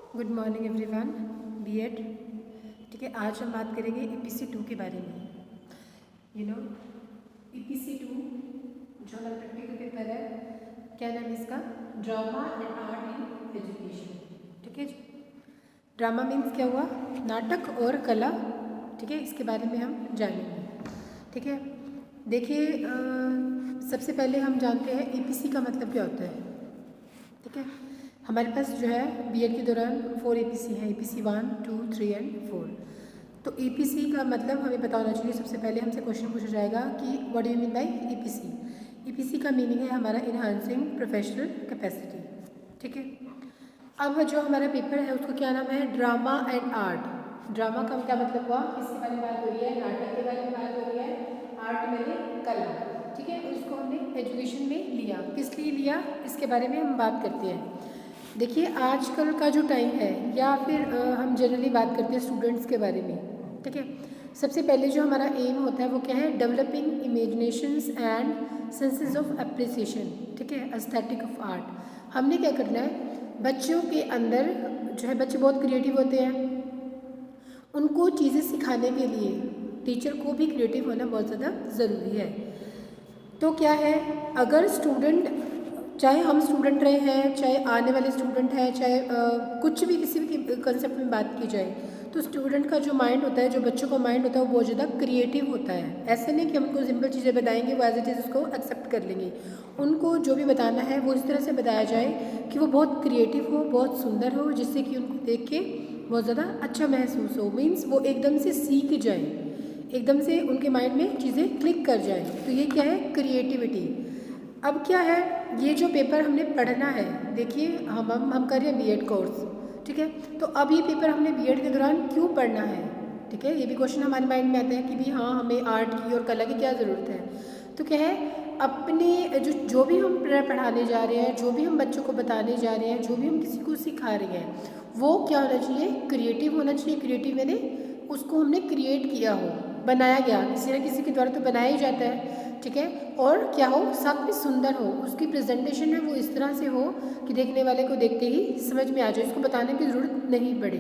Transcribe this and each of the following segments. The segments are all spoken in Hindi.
Good morning everyone. बीएड। ठीक है, आज हम बात करेंगे ईपीसी 2 के बारे में। ईपीसी 2 जो हमारा प्रैक्टिकल पेपर है, क्या नाम है इसका? Drama and art in education. ठीक है जी। ड्रामा मीन्स क्या हुआ? नाटक और कला। ठीक है, इसके बारे में हम जानेंगे। ठीक है, देखिए सबसे पहले हम जानते हैं ईपीसी का मतलब क्या होता है। ठीक है, हमारे पास जो है बीएड के दौरान 4 ईपीसी है, ईपीसी 1, 2, 3 एंड 4। तो ईपीसी का मतलब हमें पता होना चाहिए। सबसे पहले हमसे क्वेश्चन पूछा जाएगा कि what do you mean by EPC. EPC का मीनिंग है हमारा इनहांसिंग प्रोफेशनल कैपेसिटी। ठीक है, अब जो हमारा पेपर है उसका क्या नाम है? Drama and art. ड्रामा का क्या मतलब हुआ? किसके बारे में बात हो रही है? नाटक के बारे में बात हो रही है। आर्ट मैंने कला। ठीक है, उसको हमने एजुकेशन में लिया। किस लिए लिया, इसके बारे में हम बात करते हैं। देखिए आजकल का जो टाइम है, या फिर हम जनरली बात करते हैं स्टूडेंट्स के बारे में। ठीक है, सबसे पहले जो हमारा एम होता है वो क्या है? Developing imaginations and senses of appreciation. ठीक है, एस्थेटिक ऑफ आर्ट। हमने क्या करना है, बच्चों के अंदर जो है, बच्चे बहुत क्रिएटिव होते हैं, उनको चीज़ें सिखाने के लिए टीचर को भी क्रिएटिव होना बहुत ज़्यादा ज़रूरी है। तो क्या है, अगर स्टूडेंट, चाहे हम स्टूडेंट रहे हैं, चाहे आने वाले स्टूडेंट हैं, चाहे कुछ भी किसी भी कंसेप्ट में बात की जाए, तो स्टूडेंट का जो माइंड होता है, जो बच्चों का माइंड होता है, वो बहुत ज़्यादा क्रिएटिव होता है। ऐसे नहीं कि हम उनको सिंपल चीज़ें बताएंगे, वो एज इट इज़ उसको एक्सेप्ट कर लेंगे। उनको जो भी बताना है वो इस तरह से बताया जाए कि वो बहुत क्रिएटिव हो, बहुत सुंदर हो, जिससे कि उनको देख के बहुत ज़्यादा अच्छा महसूस हो। मीन्स वो एकदम से सीख जाए, एकदम से उनके माइंड में चीज़ें क्लिक कर जाए। तो ये क्या है? क्रिएटिविटी। अब क्या है, ये जो पेपर हमने पढ़ना है, देखिए हम कर रहे हैं बीएड कोर्स। ठीक है, तो अब ये पेपर हमने बीएड के दौरान क्यों पढ़ना है? ठीक है, ये भी क्वेश्चन हमारे माइंड में आता है कि भी हाँ, हमें आर्ट की और कला की क्या ज़रूरत है। तो क्या है, अपने जो भी हम पढ़ाने जा रहे हैं, जो भी हम बच्चों को बताने जा रहे हैं, जो भी हम किसी को सिखा रहे हैं, वो क्या होना चाहिए? क्रिएटिव होना चाहिए। क्रिएटिव मैंने उसको हमने क्रिएट किया हो, बनाया गया, किसी न किसी के द्वारा तो बनाया ही जाता है। ठीक है, और क्या हो, साथ में सुंदर हो, उसकी प्रेजेंटेशन है वो इस तरह से हो कि देखने वाले को देखते ही समझ में आ जाए, इसको बताने की ज़रूरत नहीं पड़े।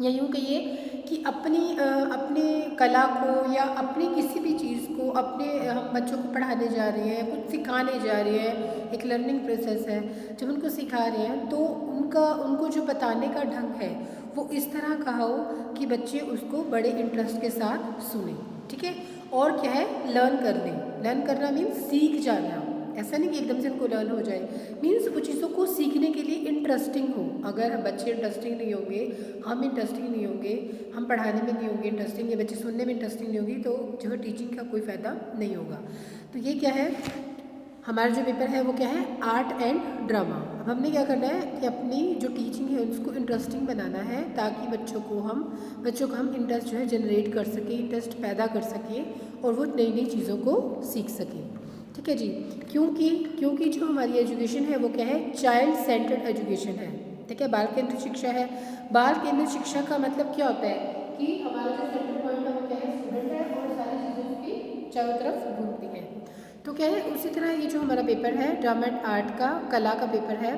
या यूँ कहिए कि अपने कला को या अपनी किसी भी चीज़ को अपने हम बच्चों को पढ़ाने जा रहे हैं, कुछ सिखाने जा रहे हैं, एक लर्निंग प्रोसेस है। जब उनको सिखा रहे हैं तो उनको जो बताने का ढंग है वो इस तरह का हो कि बच्चे उसको बड़े इंटरेस्ट के साथ सुने। ठीक है, और क्या है, लर्न कर लें। लर्न करना मीन्स सीख जाना। ऐसा नहीं कि एकदम से उनको लर्न हो जाए, मीन्स वो चीज़ों को सीखने के लिए इंटरेस्टिंग हो। अगर बच्चे इंटरेस्टिंग नहीं होंगे, हम इंटरेस्टिंग नहीं होंगे, हम पढ़ाने में नहीं होंगे इंटरेस्टिंग, या बच्चे सुनने में इंटरेस्टिंग नहीं होगी, तो जो है टीचिंग का कोई फ़ायदा नहीं होगा। तो ये क्या है, हमारा जो पेपर है वो क्या है? Art and drama. अब हमने क्या करना है कि अपनी जो टीचिंग है उसको इंटरेस्टिंग बनाना है, ताकि बच्चों का हम इंटरेस्ट जो है जनरेट कर सकें, इंटरेस्ट पैदा कर सकें, और वो नई नई चीज़ों को सीख सकें। ठीक है जी, क्योंकि जो हमारी एजुकेशन है वो क्या है? चाइल्ड सेंटर्ड एजुकेशन है। ठीक है, बाल केंद्रित शिक्षा है। बाल केंद्रित शिक्षा का मतलब क्या होता है कि हमारा जो सेंटर पॉइंट है वो क्या है? स्टूडेंट है, और सारी चीज़ें उसकी चारों तरफ घूमती हैं। तो क्या है, उसी तरह ये जो हमारा पेपर है ड्रामा एंड आर्ट का, कला का पेपर है,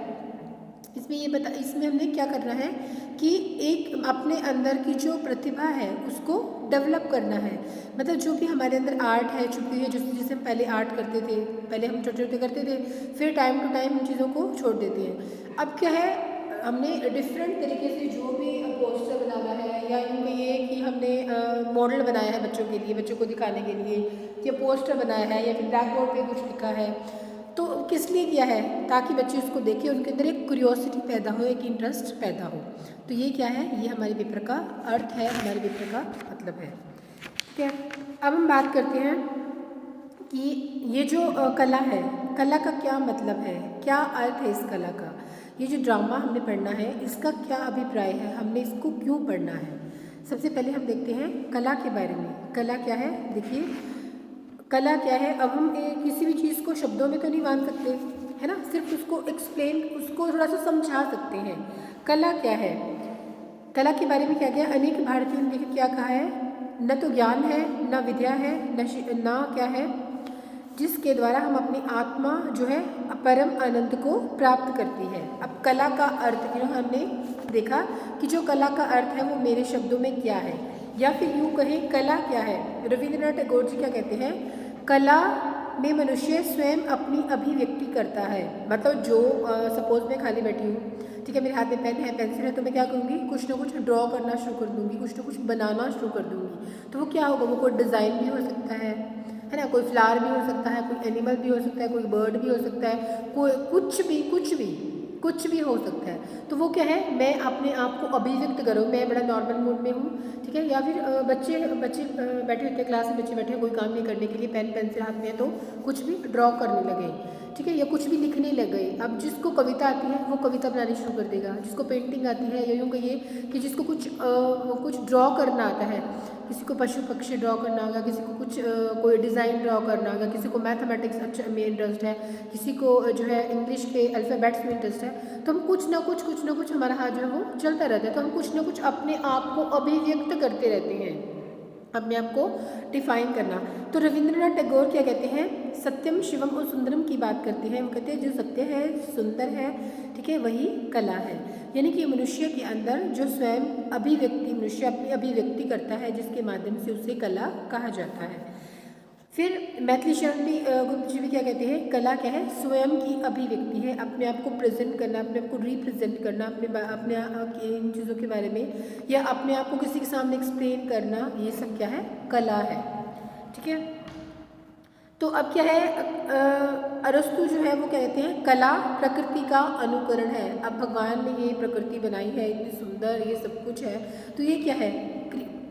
इसमें हमने क्या करना है कि एक अपने अंदर की जो प्रतिभा है उसको डेवलप करना है। मतलब जो भी हमारे अंदर आर्ट है छुपी है, जैसे हम पहले आर्ट करते थे, पहले हम छोटे छोटे करते थे, फिर टाइम टू टाइम उन चीज़ों को छोड़ देते हैं। अब क्या है, हमने डिफरेंट तरीके से जो भी पोस्टर बनाना है, या यूँ कहिए कि हमने मॉडल बनाया है बच्चों के लिए, बच्चों को दिखाने के लिए, या पोस्टर बनाया है, या फिर ब्लैक बोर्ड पे कुछ लिखा है, तो किस लिए किया है? ताकि बच्चे उसको देखें, उनके अंदर एक क्यूरियोसिटी पैदा हो, एक इंटरेस्ट पैदा हो। तो ये क्या है, ये हमारे पेपर का अर्थ है, हमारे पेपर का मतलब है। ठीक है, अब हम बात करते हैं कि ये जो कला है, कला का क्या मतलब है, क्या अर्थ है इस कला का। ये जो ड्रामा हमने पढ़ना है, इसका क्या अभिप्राय है, हमने इसको क्यों पढ़ना है। सबसे पहले हम देखते हैं कला के बारे में। कला क्या है? देखिए कला क्या है, अब हम किसी भी चीज़ को शब्दों में तो नहीं बांध सकते, है ना, सिर्फ उसको एक्सप्लेन, उसको थोड़ा सा समझा सकते हैं। कला क्या है? कला के बारे में क्या क्या अनेक भारतीयों ने क्या कहा है? न तो ज्ञान है, न विद्या है, न क्या है, जिसके द्वारा हम अपनी आत्मा जो है परम आनंद को प्राप्त करती है। अब कला का अर्थ जो हमने देखा कि जो कला का अर्थ है वो मेरे शब्दों में क्या है, या फिर यूँ कहें कला क्या है। रविंद्रनाथ टैगोर जी क्या कहते हैं, कला में मनुष्य स्वयं अपनी अभिव्यक्ति करता है। मतलब जो सपोज मैं खाली बैठी हूँ, ठीक है, मेरे हाथ में पेन है, पेंसिल है, तो मैं क्या करूँगी, कुछ ना कुछ ड्रॉ करना शुरू कर दूँगी, कुछ ना कुछ बनाना शुरू कर दूँगी। तो वो क्या होगा, वो कोई डिज़ाइन भी हो सकता है ना, कोई फ्लावर भी हो सकता है, कोई एनिमल भी हो सकता है, कोई बर्ड भी हो सकता है, कोई कुछ भी हो सकता है। तो वो क्या है, मैं अपने आप को अभिव्यक्त करूँ, मैं बड़ा नॉर्मल मूड में हूँ, ठीक है। या फिर बच्चे बैठे होते हैं, क्लास में बच्चे बैठे हैं, कोई काम नहीं करने के लिए, पेन पेंसिल हाथ में है, तो कुछ भी ड्रॉ करने लगे, ठीक है, या कुछ भी लिखने लग गए। अब जिसको कविता आती है वो कविता बनानी शुरू कर देगा, जिसको पेंटिंग आती है, या यूँ कहिए कि जिसको कुछ ड्रॉ करना आता है, किसी को पशु पक्षी ड्रॉ करना होगा, किसी को कुछ कोई डिज़ाइन ड्रॉ करना होगा, किसी को मैथमेटिक्स अच्छा में इंटरेस्ट है, किसी को जो है इंग्लिश के अल्फ़ाबेट्स में इंटरेस्ट है। तो हम कुछ ना कुछ हमारा हाथ जो है वो चलता रहता है। तो हम कुछ ना कुछ अपने आप को अभिव्यक्त करते रहते हैं, अपने आप को डिफाइन करना। तो रविंद्रनाथ टैगोर क्या कहते हैं, सत्यम शिवम और सुंदरम की बात करते हैं। वो कहते हैं जो सत्य है, सुंदर है, ठीक है, वही कला है। यानी कि मनुष्य के अंदर जो स्वयं अभिव्यक्ति, मनुष्य अपनी अभिव्यक्ति करता है, जिसके माध्यम से उसे कला कहा जाता है। फिर मैथिली शरण भी गुप्त जी भी क्या कहते हैं, कला क्या है, स्वयं की अभिव्यक्ति है, अपने आप को प्रेजेंट करना, अपने आप को रिप्रेजेंट करना, अपने इन चीज़ों के बारे में, या अपने आप को किसी के सामने एक्सप्लेन करना, ये सब क्या है, कला है, ठीक है। तो अब क्या है, अरस्तु जो है वो कहते हैं कला प्रकृति का अनुकरण है। अब भगवान ने ये प्रकृति बनाई है, इतनी सुंदर, ये सब कुछ है, तो ये क्या है,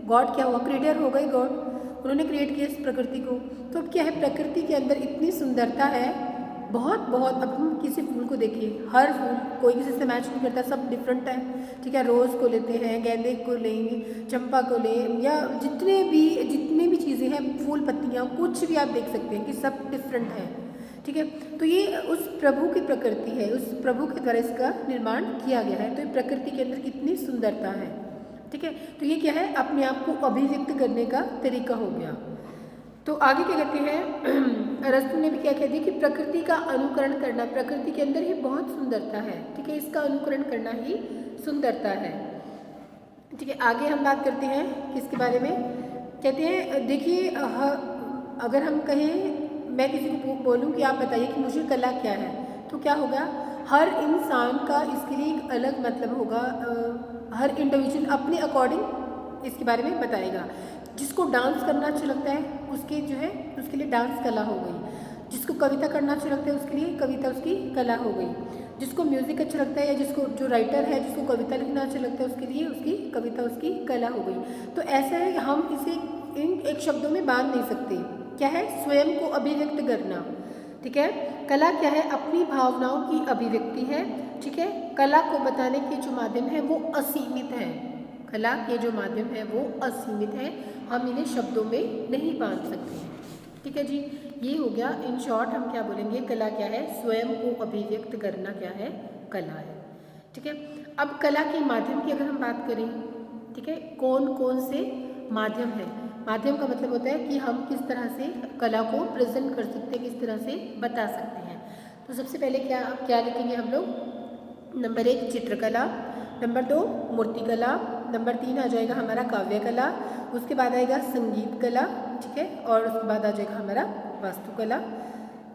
गॉड क्या हुआ, क्रिएटर हो गए गॉड, उन्होंने क्रिएट किया इस प्रकृति को। तो अब क्या है, प्रकृति के अंदर इतनी सुंदरता है, बहुत। अब हम किसी फूल को देखिए, हर फूल कोई किसी से मैच नहीं करता, सब डिफरेंट है, ठीक है। रोज़ को लेते हैं, गेंदे को लेंगे, चंपा को लें, या जितने भी चीज़ें हैं, फूल पत्तियाँ, कुछ भी आप देख सकते हैं कि सब डिफरेंट है, ठीक है। तो ये उस प्रभु की प्रकृति है, उस प्रभु के द्वारा इसका निर्माण किया गया है। तो ये प्रकृति के अंदर कितनी सुंदरता है, ठीक है। तो ये क्या है, अपने आप को अभिव्यक्त करने का तरीका हो गया। तो आगे क्या कहते हैं, अरस्तु ने भी क्या कह दिया कि प्रकृति का अनुकरण करना, प्रकृति के अंदर ही बहुत सुंदरता है, ठीक है, इसका अनुकरण करना ही सुंदरता है, ठीक है। आगे हम बात करते हैं किसके बारे में, कहते हैं देखिए, अगर हम कहें, मैं किसी को बोलूं कि आप बताइए कि मुझे कला क्या है, तो क्या होगा, हर इंसान का इसके लिए एक अलग मतलब होगा, हर इंडिविजुअल अपने अकॉर्डिंग इसके बारे में बताएगा। जिसको डांस करना अच्छा लगता है उसके जो है उसके लिए डांस कला हो गई, जिसको कविता करना अच्छा लगता है उसके लिए कविता उसकी कला हो गई, जिसको म्यूज़िक अच्छा लगता है, या जिसको जो राइटर है जिसको कविता लिखना अच्छा लगता है उसके लिए उसकी कविता उसकी कला हो गई। तो ऐसा है, हम इसे इन एक शब्दों में बांध नहीं सकते। क्या है, स्वयं को अभिव्यक्त करना, ठीक है। कला क्या है, अपनी भावनाओं की अभिव्यक्ति है, ठीक है। कला को बताने के जो माध्यम है वो असीमित है, कला के जो माध्यम है वो असीमित है, हम इन्हें शब्दों में नहीं बांध सकते, ठीक है जी। ये हो गया, इन शॉर्ट हम क्या बोलेंगे, कला क्या है, स्वयं को अभिव्यक्त करना क्या है, कला है, ठीक है। अब कला के माध्यम की अगर हम बात करें, ठीक है, कौन कौन से माध्यम है, माध्यम का मतलब होता है कि हम किस तरह से कला को प्रेजेंट कर सकते हैं, किस तरह से बता सकते हैं। तो सबसे पहले क्या लिखेंगे हम लोग, नंबर 1 चित्रकला, नंबर 2 मूर्तिकला, नंबर 3 आ जाएगा हमारा काव्य कला, उसके बाद आएगा संगीत कला, ठीक है, और उसके बाद आ जाएगा हमारा वास्तुकला,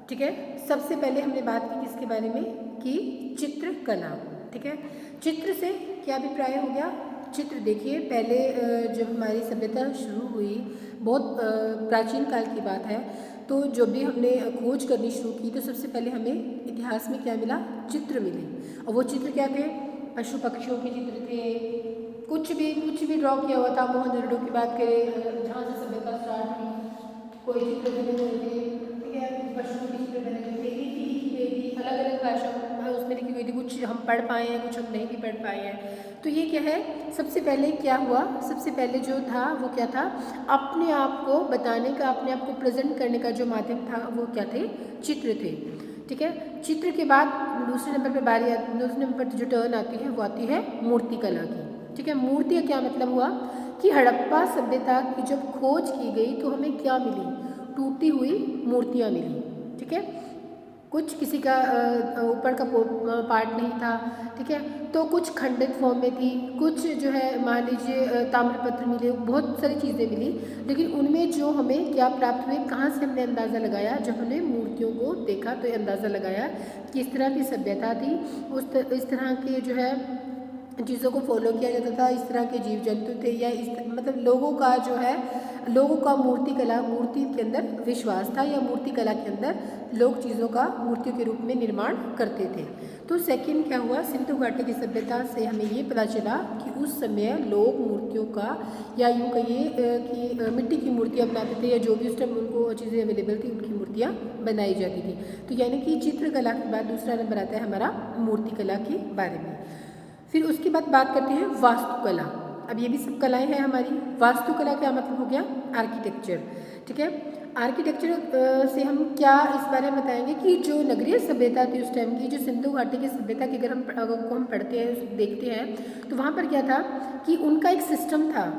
ठीक है। सबसे पहले हमने बात की किसके बारे में, कि चित्रकला, ठीक है। चित्र से क्या अभिप्राय हो गया, चित्र देखिए, पहले जब हमारी सभ्यता शुरू हुई, बहुत प्राचीन काल की बात है, तो जब भी हमने खोज करनी शुरू की तो सबसे पहले हमें इतिहास में क्या मिला, चित्र मिले। और वो चित्र क्या थे, पशु पक्षियों के चित्र थे, कुछ भी ड्रॉ किया हुआ था। मोहनजोदड़ो की बात करें, जहाँ से सभ्यता स्टार्ट हुई, कोई चित्र बने हुए थे, ठीक है, पशुओं के चित्र बने हुए थे, लिपि लिखी गई थी, अलग अलग भाषा उसमें लिखी हुई थी, कुछ हम पढ़ पाए हैं, कुछ हम नहीं भी पढ़ पाए हैं। तो ये क्या है, सबसे पहले क्या हुआ, सबसे पहले जो था वो क्या था, अपने आप को बताने का, अपने आप को प्रेजेंट करने का जो माध्यम था वो क्या थे, चित्र थे, ठीक है। चित्र के बाद दूसरे नंबर पर दूसरे नंबर पर जो टर्न आती है वो आती है मूर्तिकला की, ठीक है। मूर्ति का क्या मतलब हुआ कि हड़प्पा सभ्यता की जब खोज की गई तो हमें क्या मिली, टूटी हुई मूर्तियाँ मिली, ठीक है। कुछ किसी का ऊपर का पार्ट नहीं था, ठीक है। तो कुछ खंडित फॉर्म में थी, कुछ जो है मान लीजिए ताम्रपत्र मिले, बहुत सारी चीज़ें मिली। लेकिन उनमें जो हमें क्या प्राप्त हुए, कहाँ से हमने अंदाज़ा लगाया, जब हमने मूर्तियों को देखा तो ये अंदाज़ा लगाया कि इस तरह की सभ्यता थी, इस तरह के जो है चीज़ों को फॉलो किया जाता था, इस तरह के जीव जंतु थे, या मतलब लोगों का जो है, लोगों का मूर्ति के अंदर विश्वास था, या मूर्ति कला के अंदर लोग चीज़ों का मूर्तियों के रूप में निर्माण करते थे। तो सेकंड क्या हुआ, सिंधु घाटी की सभ्यता से हमें ये पता चला कि उस समय लोग मूर्तियों का, या यूँ कहिए कि मिट्टी की मूर्तियाँ बनाते थे, या जो भी उस टाइम उनको चीज़ें अवेलेबल थी उनकी मूर्तियाँ बनाई जाती थी। तो यानी कि चित्रकला के बाद दूसरा नंबर आता है हमारा मूर्तिकला के बारे में। फिर उसके बाद बात करते हैं वास्तुकला। अब ये भी सब कलाएं हैं हमारी। वास्तुकला क्या मतलब हो गया, आर्किटेक्चर, ठीक है। आर्किटेक्चर से हम क्या इस बारे में बताएंगे कि जो नगरीय सभ्यता थी उस टाइम की, जो सिंधु घाटी की सभ्यता की अगर हम पढ़ते हैं, देखते हैं, तो वहाँ पर क्या था कि उनका एक सिस्टम था।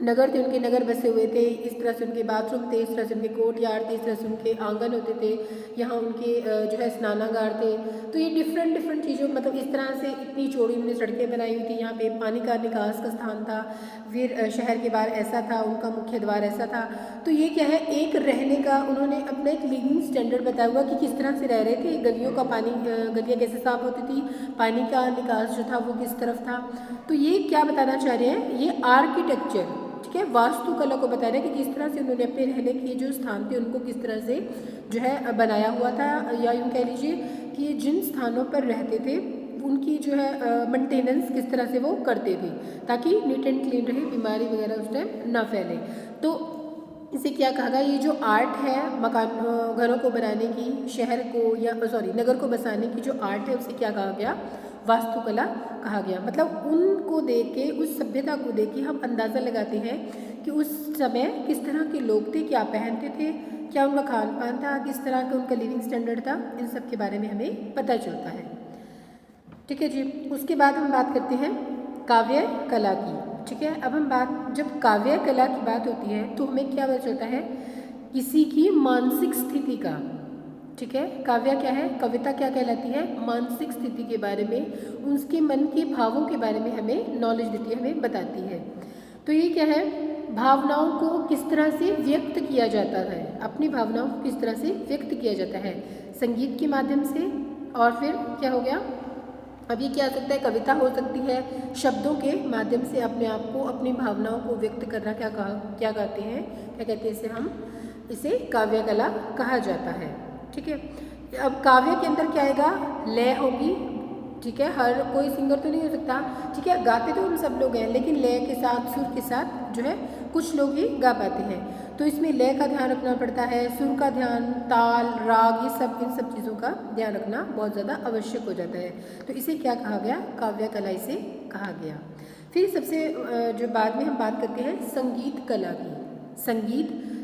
नगर थे, उनके नगर बसे हुए थे, इस तरह से उनके बाथरूम थे, इस तरह से उनके कोर्ट यार्ड थे, इस तरह से उनके आंगन होते थे, यहाँ उनके जो है स्नानागार थे। तो ये डिफरेंट चीज़ों, मतलब इस तरह से इतनी चौड़ी उन्होंने सड़कें बनाई हुई थी। यहाँ पे पानी का निकास का स्थान था, फिर शहर के बाहर ऐसा था, उनका मुख्य द्वार ऐसा था। तो ये क्या है, एक रहने का उन्होंने अपना एक लिविंग स्टैंडर्ड बताया हुआ कि किस तरह से रह रहे थे। गलियों का पानी, गलियाँ कैसे साफ होती थी, पानी का निकास जो था वो किस तरफ था। तो ये क्या बताना चाह रहे हैं, ये आर्किटेक्चर, ठीक है, वास्तुकला को बता रहे हैं कि किस तरह से उन्होंने अपने रहने के जो स्थान थे उनको किस तरह से जो है बनाया हुआ था, या यूँ कह लीजिए कि जिन स्थानों पर रहते थे उनकी जो है मेंटेनेंस किस तरह से वो करते थे, ताकि नीट एंड क्लीन रहे, बीमारी वगैरह उस टाइम ना फैले। तो इसे क्या कहा गया, ये जो आर्ट है मकान, घरों को बनाने की, शहर को या नगर को बसाने की जो आर्ट है, उसे क्या कहा गया, वास्तुकला कहा गया। मतलब उनको देख के, उस सभ्यता को देख के हम अंदाज़ा लगाते हैं कि उस समय किस तरह के लोग थे, क्या पहनते थे, क्या उनका खान पान था, किस तरह का उनका लिविंग स्टैंडर्ड था, इन सब के बारे में हमें पता चलता है, ठीक है जी। उसके बाद हम बात करते हैं काव्य कला की, ठीक है। अब हम जब काव्य कला की बात होती है तो हमें क्या पता चलता है, किसी की मानसिक स्थिति का, ठीक है। काव्य क्या है, कविता क्या कहलाती है, मानसिक स्थिति के बारे में, उसके मन के भावों के बारे में हमें नॉलेज देती है, हमें बताती है। तो ये क्या है, भावनाओं को किस तरह से व्यक्त किया जाता है, अपनी भावनाओं को किस तरह से व्यक्त किया जाता है, संगीत के माध्यम से। और फिर क्या हो गया, अब ये क्या हो सकता है, कविता हो सकती है, शब्दों के माध्यम से अपने आप को, अपनी भावनाओं को व्यक्त करना, क्या कहते हैं इसे, हम इसे काव्य कला कहा जाता है, ठीक है। अब काव्य के अंदर क्या आएगा, लय होगी, ठीक है। हर कोई सिंगर तो नहीं हो सकता, ठीक है, गाते तो हम सब लोग हैं, लेकिन लय के साथ, सुर के साथ जो है कुछ लोग ही गा पाते हैं। तो इसमें लय का ध्यान रखना पड़ता है, सुर का ध्यान, ताल, राग, ये सब, इन सब चीज़ों का ध्यान रखना बहुत ज़्यादा आवश्यक हो जाता है। तो इसे क्या कहा गया, काव्य कला इसे कहा गया। फिर सबसे जो बाद में हम बात करते हैं संगीत कला की।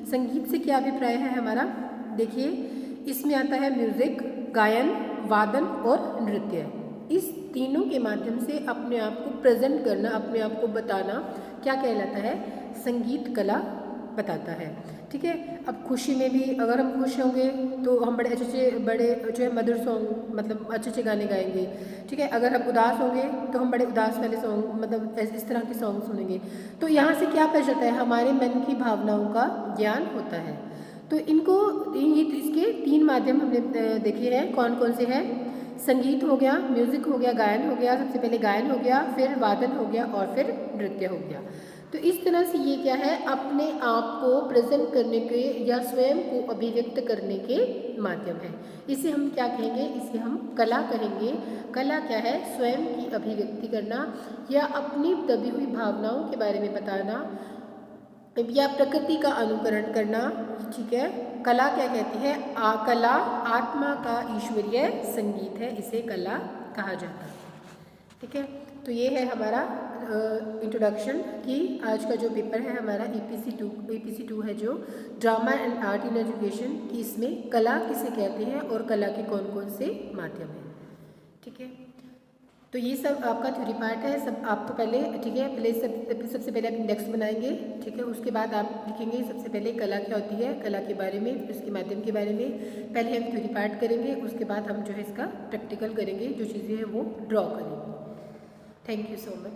संगीत से क्या अभिप्राय है हमारा, देखिए इसमें आता है म्यूज़िक, गायन, वादन और नृत्य। इस तीनों के माध्यम से अपने आप को प्रेजेंट करना, अपने आप को बताना, क्या कहलाता है, संगीत कला बताता है, ठीक है। अब खुशी में भी अगर हम खुश होंगे तो हम बड़े जो है मधुर सॉन्ग, मतलब अच्छे गाने गाएंगे, ठीक है। अगर हम उदास होंगे तो हम बड़े उदास वाले सॉन्ग, मतलब इस तरह के सॉन्ग सुनेंगे। तो यहाँ से क्या पता चलता है, हमारे मन की भावनाओं का ज्ञान होता है। तो इसके तीन माध्यम हमने देखे हैं, कौन कौन से हैं, संगीत हो गया, म्यूज़िक हो गया, गायन हो गया, सबसे पहले गायन हो गया, फिर वादन हो गया और फिर नृत्य हो गया। तो इस तरह से ये क्या है, अपने आप को प्रेजेंट करने के या स्वयं को अभिव्यक्त करने के माध्यम है। इसे हम क्या कहेंगे, इसे हम कला कहेंगे। कला क्या है, स्वयं की अभिव्यक्ति करना या अपनी दबी हुई भावनाओं के बारे में बताना या प्रकृति का अनुकरण करना, ठीक है। कला क्या कहती है, कला आत्मा का ईश्वरीय संगीत है, इसे कला कहा जाता है, ठीक है। तो ये है हमारा इंट्रोडक्शन कि आज का जो पेपर है हमारा EPC 2 है, जो drama and art in education, कि इसमें कला किसे कहते हैं और कला के कौन कौन से माध्यम हैं, ठीक है। तो ये सब आपका थ्योरी पार्ट है, सब आपको पहले, ठीक है, पहले सबसे पहले आप इंडेक्स बनाएंगे, ठीक है। उसके बाद आप लिखेंगे सबसे पहले कला क्या होती है, कला के बारे में, फिर उसके माध्यम के बारे में। पहले हम थ्योरी पार्ट करेंगे, उसके बाद हम जो है इसका प्रैक्टिकल करेंगे, जो चीज़ें हैं वो ड्रॉ करेंगे। Thank you so much.